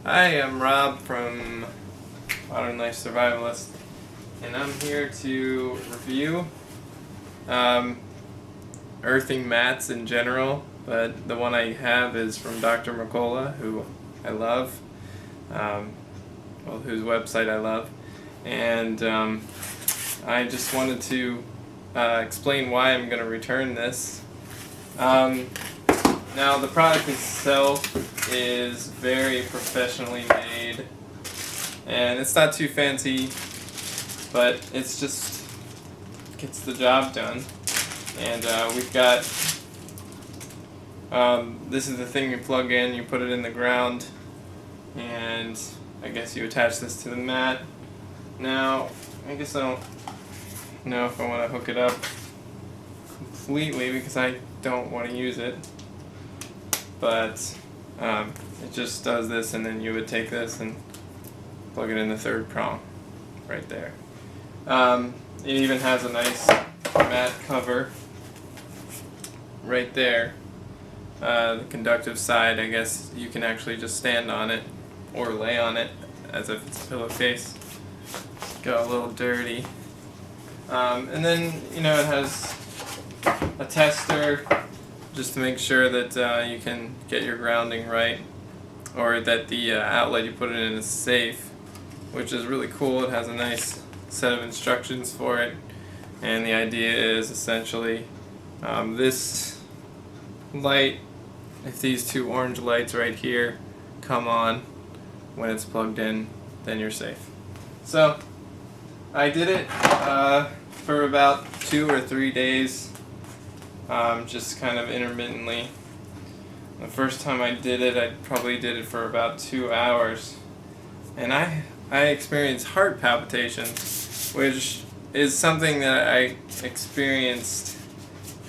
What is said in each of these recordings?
Hi, I'm Rob from Modern Life Survivalist, and I'm here to review earthing mats in general, but the one I have is from Dr. Mercola, who I love, whose website I love, and I just wanted to explain why I'm going to return this. Now, the product itself is very professionally made, and it's not too fancy, but it's just gets the job done. And we've got this is the thing you plug in, you put it in the ground, and I guess you attach this to the mat. Now, I guess I don't know if I want to hook it up completely because I don't want to use it. But it just does this, and then you would take this and plug it in the third prong right there. It even has a nice mat cover right there. The conductive side, I guess you can actually just stand on it or lay on it as if it's a pillowcase. Got a little dirty. And then, it has a tester just to make sure that you can get your grounding right, or that the outlet you put it in is safe, which is really cool. It has a nice set of instructions for it, and the idea is essentially this light, if these two orange lights right here come on when it's plugged in, then you're safe. So I did it for about 2 or 3 days, just kind of intermittently. The first time I did it, I probably did it for about 2 hours, and I experienced heart palpitations, which is something that I experienced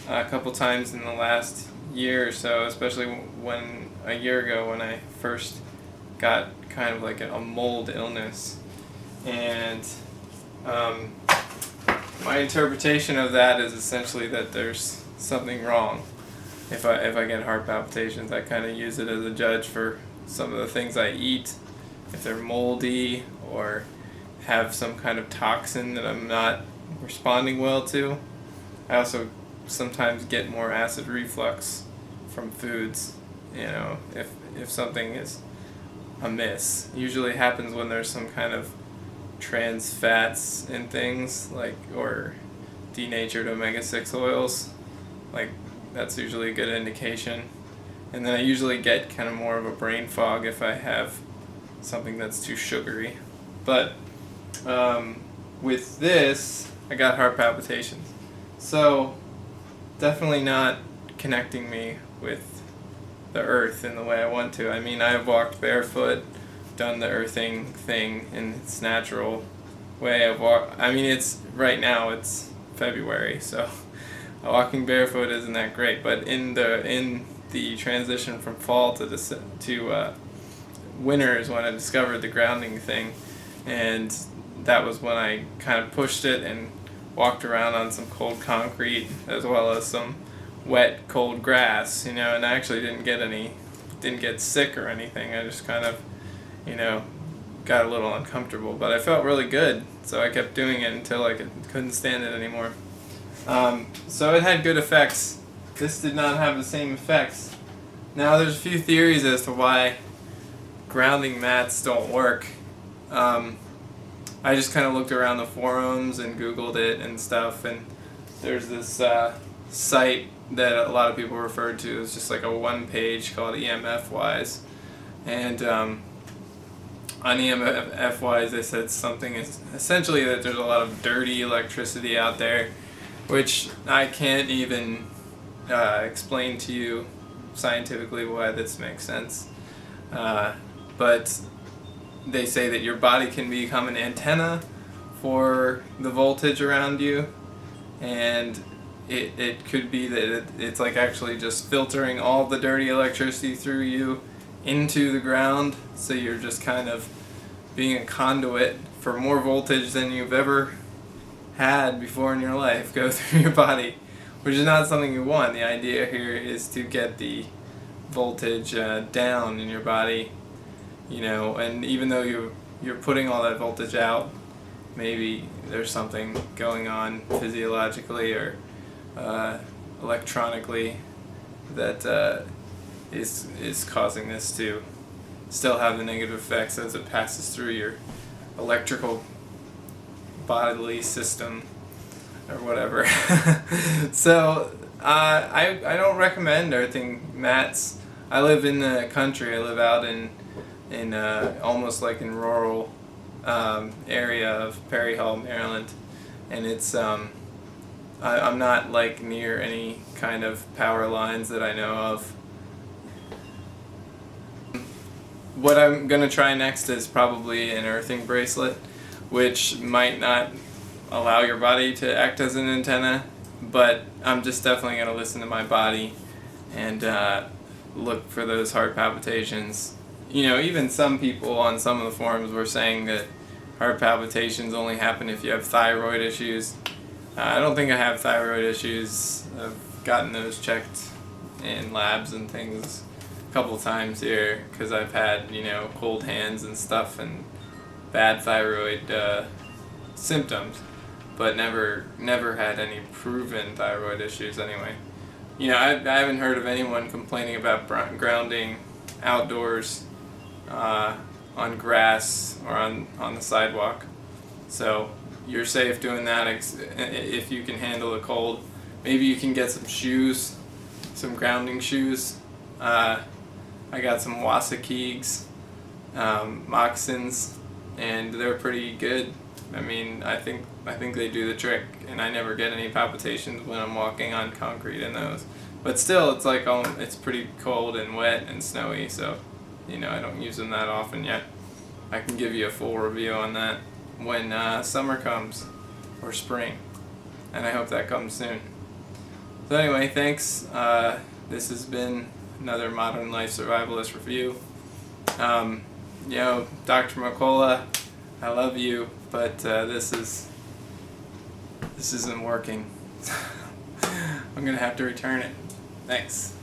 a couple times in the last year or so, especially a year ago when I first got kind of like a mold illness. And my interpretation of that is essentially that there's something wrong. If I get heart palpitations, I kind of use it as a judge for some of the things I eat. If they're moldy or have some kind of toxin that I'm not responding well to. I also sometimes get more acid reflux from foods, if something is amiss. Usually happens when there's some kind of trans fats in things, or denatured omega-6 oils. That's usually a good indication. And then I usually get kind of more of a brain fog if I have something that's too sugary. But with this, I got heart palpitations. So definitely not connecting me with the earth in the way I want to. I mean, I've walked barefoot, done the earthing thing in its natural way. It's right now, it's February, so walking barefoot isn't that great. But in the transition from fall to winter is when I discovered the grounding thing, and that was when I kind of pushed it and walked around on some cold concrete as well as some wet, cold grass, and I actually didn't get sick or anything. I just kind of, got a little uncomfortable, but I felt really good, so I kept doing it until I couldn't stand it anymore. So it had good effects. This did not have the same effects. Now, there's a few theories as to why grounding mats don't work. I just kind of looked around the forums and Googled it and stuff, and there's this site that a lot of people refer to as just like a one-page called EMF Wise, and on EMF Wise they said something is essentially that there's a lot of dirty electricity out there, which I can't even explain to you scientifically why this makes sense, but they say that your body can become an antenna for the voltage around you, and it could be that it's like actually just filtering all the dirty electricity through you into the ground, so you're just kind of being a conduit for more voltage than you've ever had before in your life go through your body, which is not something you want. The idea here is to get the voltage down in your body and even though you're putting all that voltage out, maybe there's something going on physiologically or electronically that is causing this to still have the negative effects as it passes through your electrical bodily system or whatever. So I don't recommend earthing mats. I live in the country. I live out in almost like in rural area of Perry Hall, Maryland, and it's I'm not like near any kind of power lines that I know of. What I'm gonna try next is probably an earthing bracelet, which might not allow your body to act as an antenna, but I'm just definitely gonna listen to my body and look for those heart palpitations. Even some people on some of the forums were saying that heart palpitations only happen if you have thyroid issues. I don't think I have thyroid issues. I've gotten those checked in labs and things a couple times here because I've had, cold hands and stuff and bad thyroid symptoms, but never had any proven thyroid issues anyway. I haven't heard of anyone complaining about grounding outdoors on grass or on the sidewalk. So you're safe doing that if you can handle the cold. Maybe you can get some shoes, some grounding shoes. I got some Wasakeegs moccasins, and they're pretty good. I mean, I think they do the trick, and I never get any palpitations when I'm walking on concrete in those. But still, it's like it's pretty cold and wet and snowy, so I don't use them that often yet. I can give you a full review on that when summer comes or spring, and I hope that comes soon. So anyway, thanks. This has been another Modern Life Survivalist review. Dr. Mercola, I love you, but this isn't working. I'm gonna have to return it. Thanks.